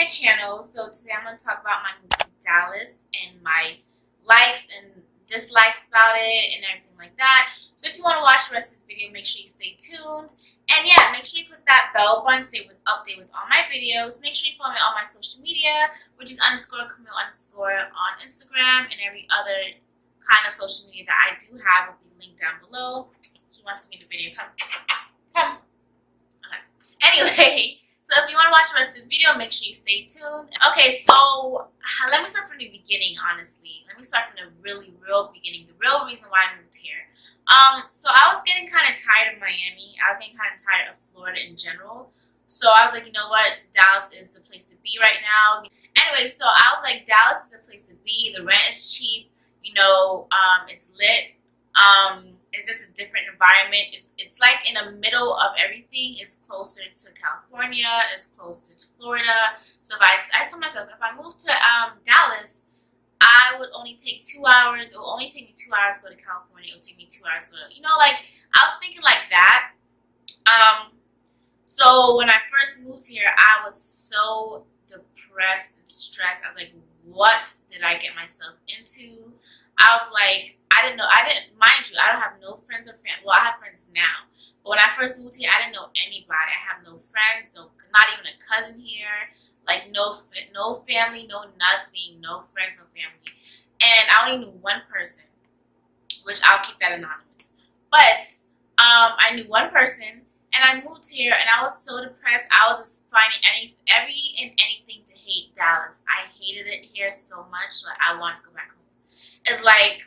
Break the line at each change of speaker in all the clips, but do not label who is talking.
my channel. So today I'm going to talk about my move to Dallas and my likes and dislikes about it and everything like that. So if you want to watch the rest of this video, make sure you stay tuned. And yeah, make sure you click that bell button so you will update with all my videos. Make sure you follow me on my social media, which is _Camille_ on Instagram and every other kind of social media that I do have will be linked down below. He wants to be in the video. Come. Okay. Anyway, so if you want to watch the rest of this video, make sure you stay tuned. Okay, so let me start from the beginning, honestly. Let me start from the real beginning, the real reason why I moved here. So I was getting kind of tired of Miami. I was getting kind of tired of Florida in general. So I was like, you know what? Dallas is the place to be right now. Anyway, so I was like, Dallas is the place to be. The rent is cheap. You know, it's lit. It's just a different environment. It's like in the middle of everything. It's closer to California. It's closer to Florida. So if I told myself, if I moved to Dallas, I would only take 2 hours. It will only take me 2 hours to go to California. It will take me 2 hours to go to, you know, like, I was thinking like that. So when I first moved here, I was so depressed and stressed. I was like, what did I get myself into? I was like, mind you, I don't have no friends or family. Well, I have friends now. But when I first moved here, I didn't know anybody. I have no friends, not even a cousin here. Like, no family, no nothing, no friends or family. And I only knew one person, which I'll keep that anonymous. But I knew one person, and I moved here, and I was so depressed. I was just finding anything to hate Dallas. I hated it here so much that I wanted to go back home. It's like,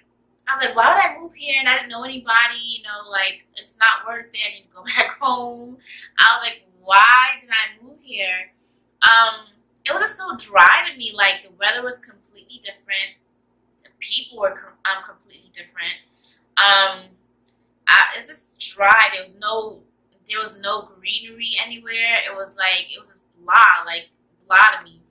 I was like, why would I move here and I didn't know anybody? You know, like, it's not worth it. I need to go back home. I was like, why did I move here? It was just so dry to me. Like, the weather was completely different. The people were completely different. It's just dry. There was no greenery anywhere. It was just blah to me.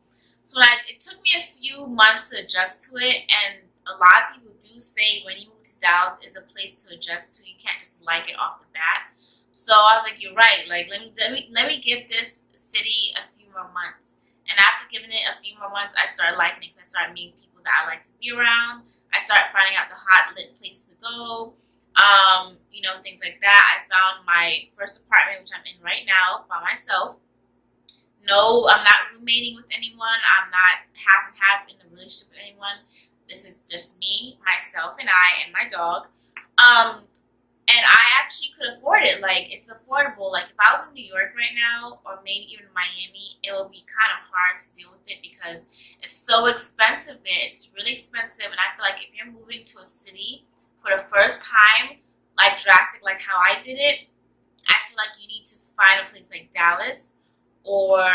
So it took me a few months to adjust to it, and a lot of people do say when you move to Dallas, it's a place to adjust to. You can't just like it off the bat. So I was like, you're right. Like, let me give this city a few more months. And after giving it a few more months, I started liking it. I started meeting people that I like to be around. I started finding out the hot lit places to go. You know, things like that. I found my first apartment, which I'm in right now, by myself. No, I'm not roommating with anyone. I'm not half and half in a relationship with anyone. This is just me, myself, and I, and my dog. And I actually could afford it. Like, it's affordable. Like, if I was in New York right now, or maybe even Miami, it would be kind of hard to deal with it because it's so expensive there. It's really expensive, and I feel like if you're moving to a city for the first time, like drastic, like how I did it, I feel like you need to find a place like Dallas or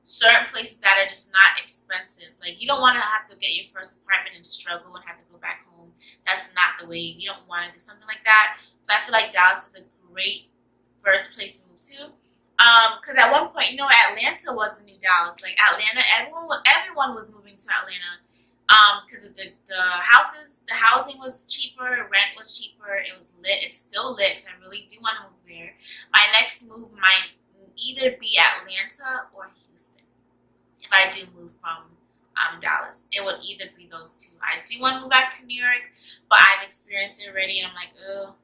certain places that are just not expensive. Like, you don't want to have to get your first apartment and struggle and have to go back home. That's not the way. You don't want to do something like that. So I feel like Dallas is a great first place to move to. Because at one point, you know, Atlanta was the new Dallas. Like, Atlanta, everyone was moving to Atlanta. Because the housing was cheaper, rent was cheaper, it was lit. It's still lit, so I really do want to move there. My next move might either be Atlanta or Houston. If I do move from Dallas, it would either be those two. I do want to move back to New York, but I've experienced it already, and I'm like, oh,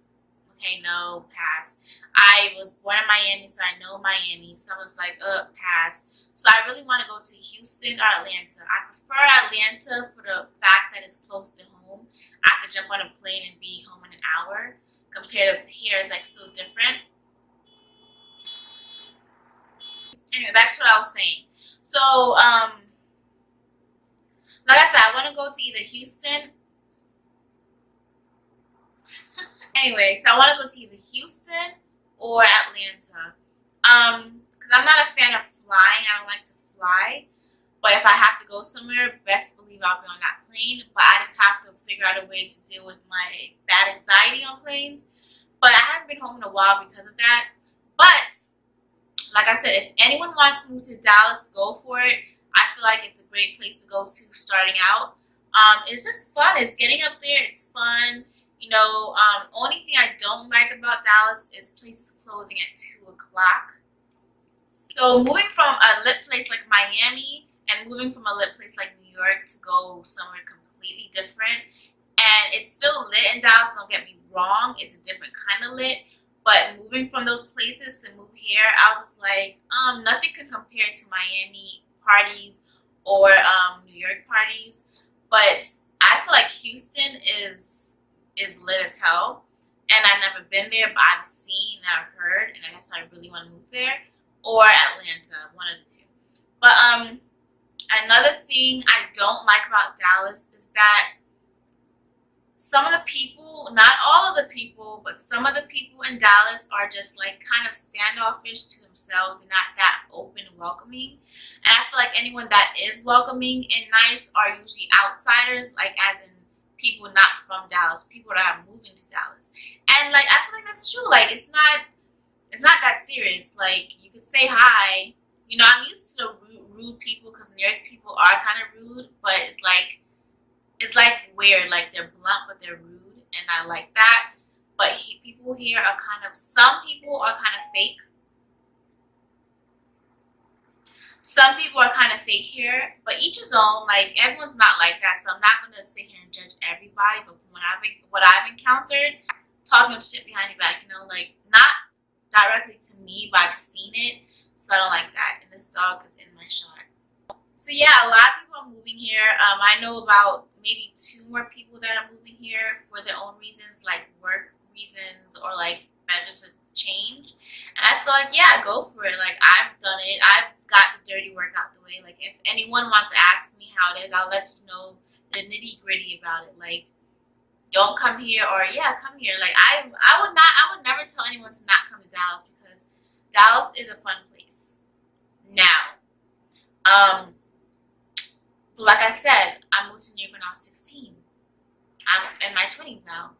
okay, no, pass. I was born in Miami, so I know Miami. Someone's like, pass. So I really want to go to Houston or Atlanta. I prefer Atlanta for the fact that it's close to home. I could jump on a plane and be home in an hour. Compared to here, it's like so different. Anyway, back to what I was saying. So, like I said, I want to go to either Houston. Anyway, so I want to go to either Houston or Atlanta. Because I'm not a fan of flying. I don't like to fly. But if I have to go somewhere, best believe I'll be on that plane. But I just have to figure out a way to deal with my bad anxiety on planes. But I haven't been home in a while because of that. But like I said, if anyone wants to move to Dallas, go for it. I feel like it's a great place to go to starting out. It's just fun. It's getting up there. It's fun. You know, only thing I don't like about Dallas is places closing at 2 o'clock. So moving from a lit place like Miami and moving from a lit place like New York to go somewhere completely different, and it's still lit in Dallas, don't get me wrong, it's a different kind of lit, but moving from those places to move here, I was just like, nothing can compare to Miami parties or New York parties, but I feel like Houston is lit as hell, and I've never been there, but I've seen and I've heard, and that's why I really want to move there. Or Atlanta, one of the two. But another thing I don't like about Dallas is that some of the people, not all of the people, but some of the people in Dallas are just like kind of standoffish to themselves. They're not that open and welcoming. And I feel like anyone that is welcoming and nice are usually outsiders, like as in people not from Dallas, people that are moving to Dallas. And like I feel like that's true. Like it's not that serious. Like you could say hi. You know, I'm used to the rude people because New York people are kind of rude, but it's like weird. Like they're blunt, but they're rude, and I like that. But people here are some people are kind of fake. Some people are kind of fake here, but each his own. Like everyone's not like that, so I'm not gonna sit here and judge everybody. But from what I've encountered, talking shit behind your back, you know, like not directly to me, but I've seen it, so I don't like that. And this dog is in my shot. So yeah, a lot of people are moving here. I know about maybe 2 more people that are moving here for their own reasons, like work reasons or like just a change. And I feel like, yeah, go for it. Like I've done it. I've got the dirty work out the way. Like if anyone wants to ask me how it is, I'll let you know the nitty gritty about it. Like don't come here, or yeah, come here. Like I would never tell anyone to not come to Dallas because Dallas is a fun place. Now, like I said, I moved to New York when I was 16. I'm in my 20s now.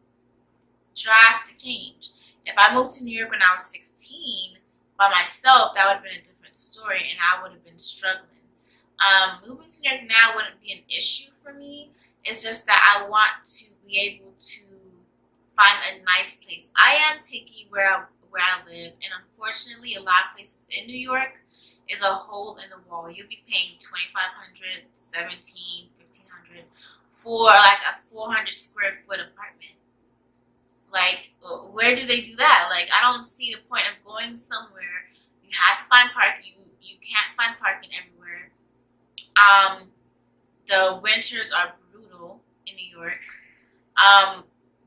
Drastic change. If I moved to New York when I was 16 by myself, that would have been a different story, and I would have been struggling. Moving to New York now wouldn't be an issue for me. It's just that I want to be able to find a nice place. I am picky where I live, and unfortunately, a lot of places in New York is a hole in the wall. You'll be paying $2,500, $1,700, $1,500 for like a 400 square foot apartment. Like, where do they do that? Like, I don't see the point of going somewhere. You have to find parking. You can't find parking everywhere. The winters are brutal in New York.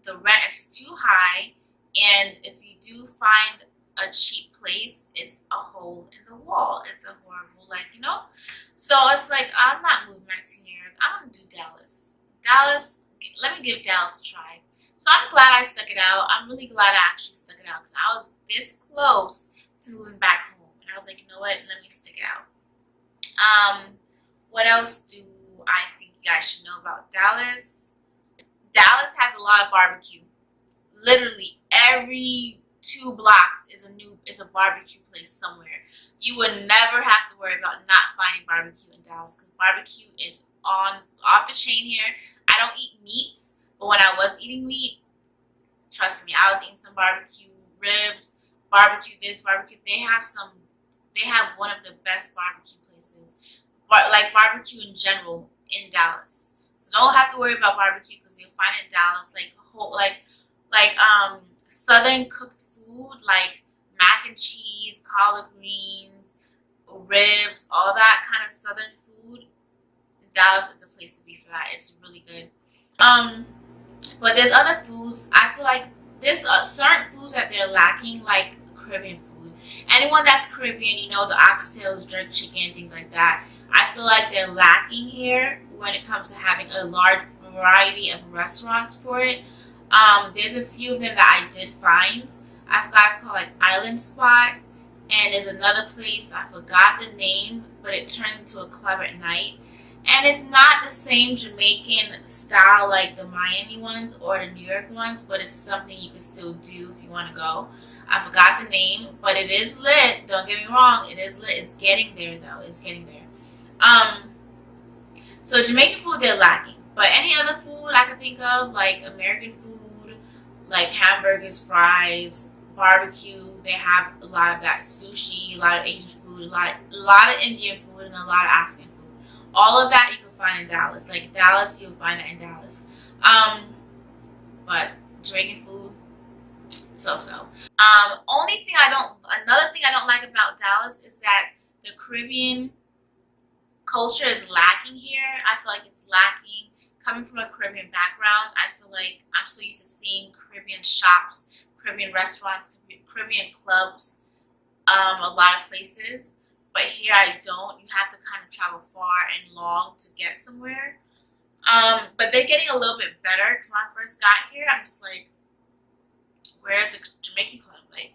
The rent is too high, and if you do find a cheap place, it's a hole in the wall. It's a horrible, like, you know. So it's like I'm not moving back to New York. I'm gonna do Dallas. Let me give Dallas a try. So I'm glad I stuck it out. I'm really glad I actually stuck it out because I was this close to moving back home, and I was like, you know what? Let me stick it out. What else do I think you guys should know about Dallas? Dallas has a lot of barbecue. Literally every 2 blocks is a barbecue place somewhere. You would never have to worry about not finding barbecue in Dallas because barbecue is off the chain here. I don't eat meats, but when I was eating meat, trust me, I was eating some barbecue ribs, barbecue this, barbecue. They have one of the best barbecue places, like barbecue in general in Dallas. So don't have to worry about barbecue because you'll find it in Dallas, southern cooked food, like mac and cheese, collard greens, ribs, all that kind of southern food. Dallas is a place to be for that. It's really good. But there's other foods. I feel like there's certain foods that they're lacking, like Caribbean food. Anyone that's Caribbean, you know, the oxtails, jerk chicken, things like that. I feel like they're lacking here when it comes to having a large variety of restaurants for it. There's a few of them that I did find. I forgot, it's called like Island Spot, and there's another place, I forgot the name, but it turned into a club at night. And it's not the same Jamaican style like the Miami ones or the New York ones, but it's something you can still do if you want to go. I forgot the name, but it is lit. Don't get me wrong, it is lit. It's getting there though. It's getting there. So Jamaican food they're lacking, but any other food I can think of, like American food, like hamburgers, fries, barbecue, they have a lot of that. Sushi, a lot of Asian food. food, a lot of Indian food, and a lot of African food. All of that you can find in Dallas. Like Dallas, you'll find it in Dallas. But Jamaican food, so. Another thing I don't like about Dallas is that the Caribbean culture is lacking here. I feel like it's lacking. Coming from a Caribbean background, I feel like I'm so used to seeing Caribbean shops, Caribbean restaurants, Caribbean clubs, a lot of places. But here I don't. You have to kind of travel far and long to get somewhere. But they're getting a little bit better, because when I first got here, I'm just like, where's the Jamaican club? Like,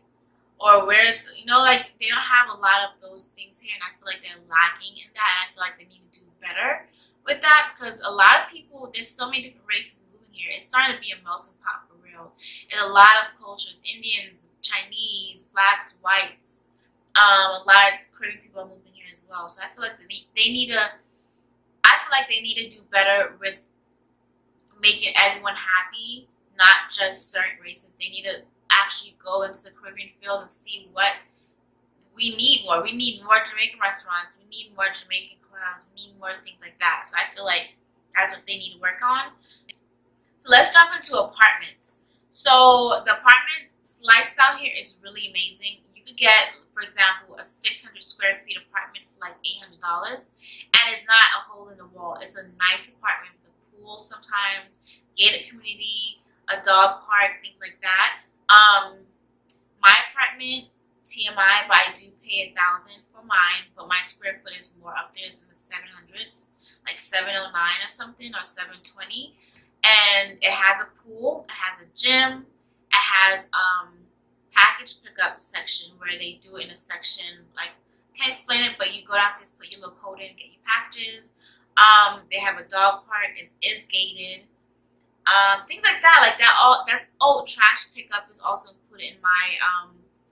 or where's, like, they don't have a lot of those things here, and I feel like they're lacking in that, and I feel like they need to do better with that, because a lot of people, there's so many different races moving here. It's starting to be a melting pot for real. And a lot of cultures, Indians, Chinese, blacks, whites, a lot of Caribbean people are moving here as well. So I feel like they need to do better with making everyone happy, not just certain races. They need to actually go into the Caribbean field and see what we need more. We need more Jamaican restaurants. We need more Jamaican clubs. We need more things like that. So I feel like that's what they need to work on. So let's jump into apartments. So the apartment lifestyle here is really amazing. You could get, for example, a 600 square feet apartment for like $800, and it's not a hole in the wall. It's a nice apartment with a pool sometimes, gated community, a dog park, things like that. My apartment, TMI, but I do pay $1,000 for mine, but my square foot is more up there. It's in the 700s, like 709 or something, or 720. And it has a pool, it has a gym, it has package pickup section where they do it in a section, like, I can't explain it, but you go downstairs, put your little code in and get your packages. They have a dog park, it is gated. Things like that, trash pickup is also included in my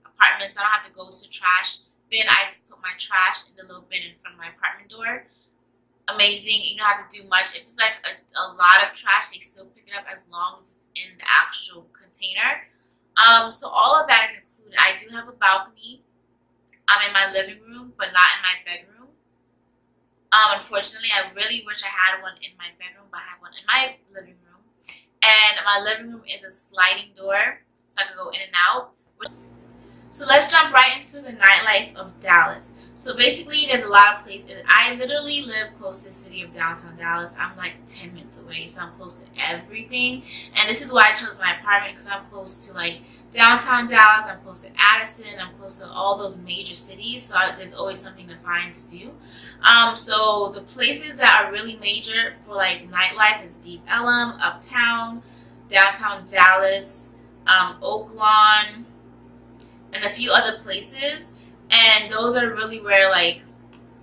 apartment, so I don't have to go to trash bin. I just put my trash in the little bin in front of my apartment door. Amazing. You don't have to do much. If it's like a lot of trash, they still pick it up as long as it's in the actual container. So all of that is included. I do have a balcony. I'm in my living room, but not in my bedroom. Unfortunately, I really wish I had one in my bedroom, but I have one in my living room. And my living room is a sliding door, so I can go in and out. So let's jump right into the nightlife of Dallas. So basically, there's a lot of places. I literally live close to the city of downtown Dallas. I'm like 10 minutes away, so I'm close to everything. And this is why I chose my apartment, because I'm close to like downtown Dallas, I'm close to Addison, I'm close to all those major cities. So there's always something to find to do. So the places that are really major for like nightlife is Deep Ellum, Uptown, downtown Dallas, Oak Lawn, and a few other places. And those are really where like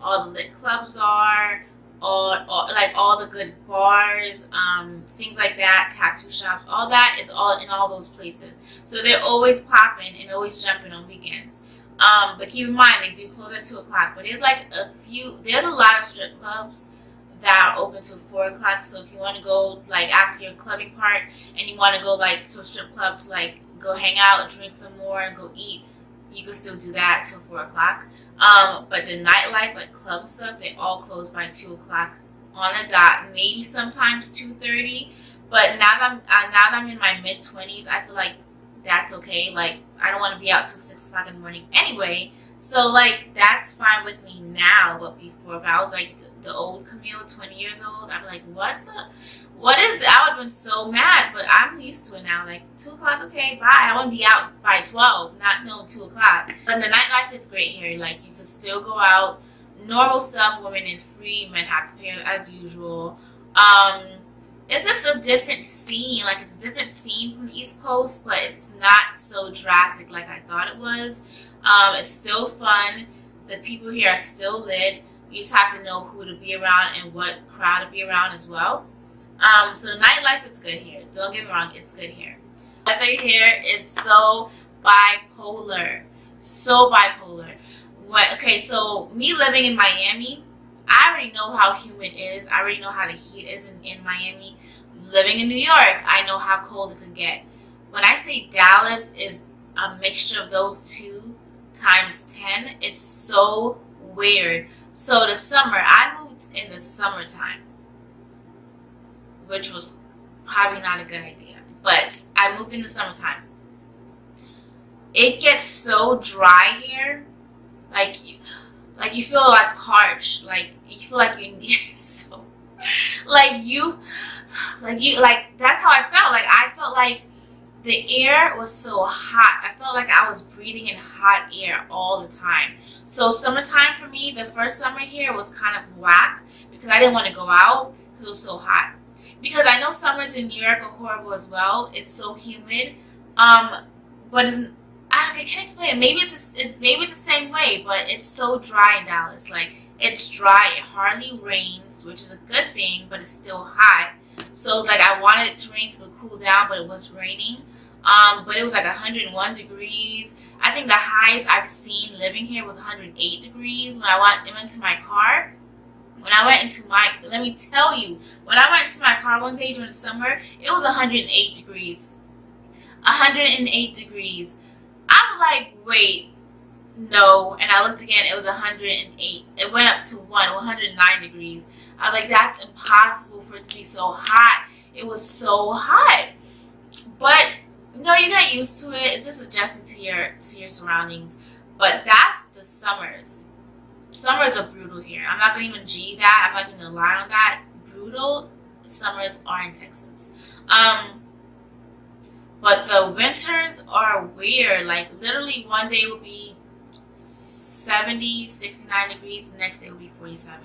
all the lit clubs are, or like all the good bars, things like that, tattoo shops, all that is all in all those places. So they're always popping and always jumping on weekends. But keep in mind, they do close at 2 o'clock. But there's like there's a lot of strip clubs that are open till 4 o'clock. So if you want to go like after your clubbing part and you want to go like to a strip club to like go hang out, drink some more, and go eat, you can still do that till 4 o'clock. But the nightlife, like club and stuff, they all close by 2 o'clock on the dot. Maybe sometimes 2:30. But now that I'm in my mid-20s, I feel like that's okay. Like I don't want to be out till 6 o'clock in the morning anyway. So like that's fine with me now. But before, if I was like the old Camille, 20 years old, I'd be like, what is that? I would have been so mad, but I'm used to it now. Like 2 o'clock, okay, bye. I want to be out by 12, not 2 o'clock. But the nightlife is great here. Like you can still go out, normal stuff, women in free, men have to pay as usual. It's just a different scene. Like it's a different scene from the East Coast, but it's not so drastic like I thought it was. It's still fun. The people here are still lit. You just have to know who to be around and what crowd to be around as well. So the nightlife is good here. Don't get me wrong, it's good here. Weather here is so bipolar. So bipolar. Okay, so me living in Miami, I already know how humid it is. I already know how the heat is in Miami. Living in New York, I know how cold it can get. When I say Dallas is a mixture of those two times 10. It's so weird. So the summer, I moved in the summertime, which was probably not a good idea, but I moved in the summertime. It gets so dry here, like you feel like parched, like you feel like you need so, like that's how I felt. Like I felt like the air was so hot. I felt like I was breathing in hot air all the time. So summertime for me, the first summer here was kind of whack because I didn't want to go out because it was so hot. Because I know summers in New York are horrible as well. It's so humid. But I can't explain it. Maybe it's maybe the same way, but it's so dry in Dallas. Like it's dry. It hardly rains, which is a good thing, but it's still hot. So it's like I wanted it to rain so it could cool down, but it was raining. But it was like 101 degrees. I think the highest I've seen living here was 108 degrees when I went into my car. Let me tell you, when I went into my car one day during the summer, it was 108 degrees. 108 degrees. I'm like, wait, no. And I looked again, it was 108. It went up to 109 degrees. I was like, that's impossible for it to be so hot. It was so hot. But no, you get used to it. It's just adjusting to your surroundings. But that's the summers. Summers are brutal here. I'm not gonna even G that. I'm not gonna lie on that. Brutal summers are in Texas. But the winters are weird. Like literally one day will be 70, 69 degrees. The next day will be 47.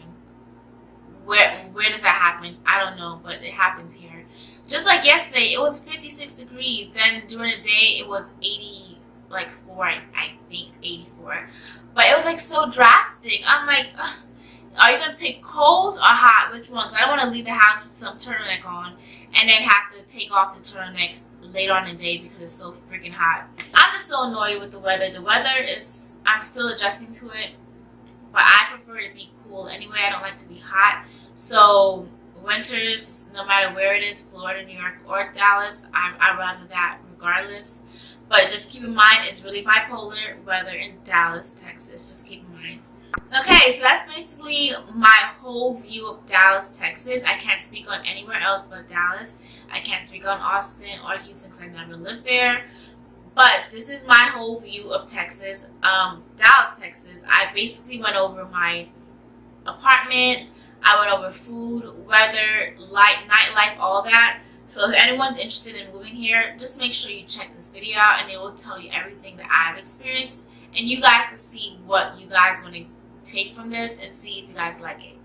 Where does that happen? I don't know, but it happens here. Just like yesterday, it was 56 degrees. Then during the day, it was 84, I think 84. But it was like so drastic. I'm like, ugh, are you gonna pick cold or hot? Which one? So I don't want to leave the house with some turtleneck on and then have to take off the turtleneck later on in the day because it's so freaking hot. I'm just so annoyed with the weather. The weather is, I'm still adjusting to it, but I prefer to be cool anyway. I don't like to be hot. So winters, no matter where it is, Florida, New York, or Dallas, I'd rather that regardless. But just keep in mind, it's really bipolar weather in Dallas, Texas. Just keep in mind. Okay, so that's basically my whole view of Dallas, Texas. I can't speak on anywhere else but Dallas. I can't speak on Austin or Houston because I never lived there. But this is my whole view of Texas. Dallas, Texas. I basically went over my apartment. I went over food, weather, nightlife, all that. So if anyone's interested in moving here, just make sure you check this video out and it will tell you everything that I've experienced. And you guys can see what you guys want to take from this and see if you guys like it.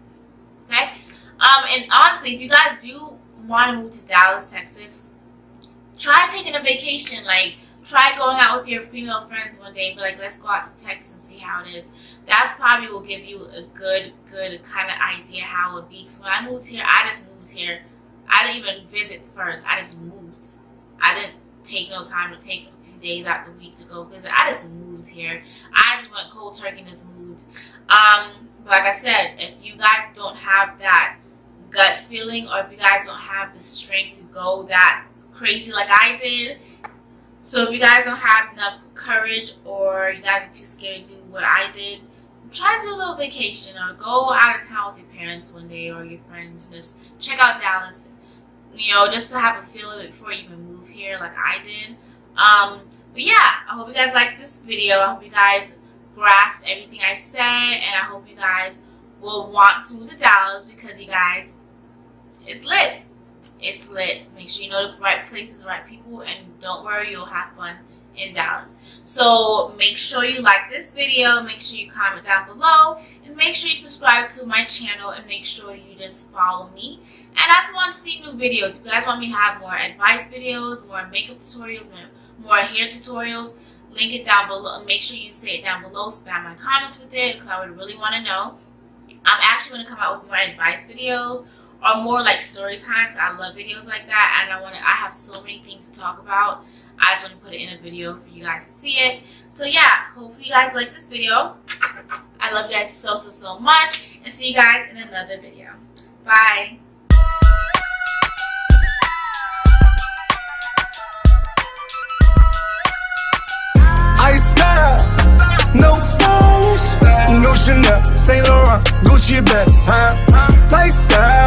Okay? And honestly, if you guys do want to move to Dallas, Texas, try taking a vacation. Like, try going out with your female friends one day and be like, let's go out to Texas and see how it is. That's probably will give you a good kind of idea how it would be. Because when I moved here, I just moved here. I didn't even visit first. I just moved. I didn't take no time to take a few days out the week to go visit. I just moved here. I just went cold turkey and just moved. But like I said, if you guys don't have that gut feeling, or if you guys don't have the strength to go that crazy like I did, so if you guys don't have enough courage, or you guys are too scared to do what I did, try to do a little vacation or go out of town with your parents one day or your friends. Just check out Dallas, you know, just to have a feel of it before you even move here like I did. But yeah, I hope you guys liked this video. I hope you guys grasped everything I said, and I hope you guys will want to move to Dallas because you guys, it's lit. It's lit. Make sure you know the right places, the right people, and don't worry, you'll have fun in Dallas. So make sure you like this video, make sure you comment down below, and make sure you subscribe to my channel, and make sure you just follow me. And I just want to see new videos. If you guys want me to have more advice videos, more makeup tutorials, more hair tutorials, link it down below. And make sure you say it down below, spam my comments with it, because I would really want to know. I'm actually going to come out with more advice videos, or more like story times. I love videos like that, and I have so many things to talk about. I just want to put it in a video for you guys to see it. So yeah, hopefully you guys like this video. I love you guys so much, and see you guys in another video. Bye.
I style, no Gucci bag, lifestyle.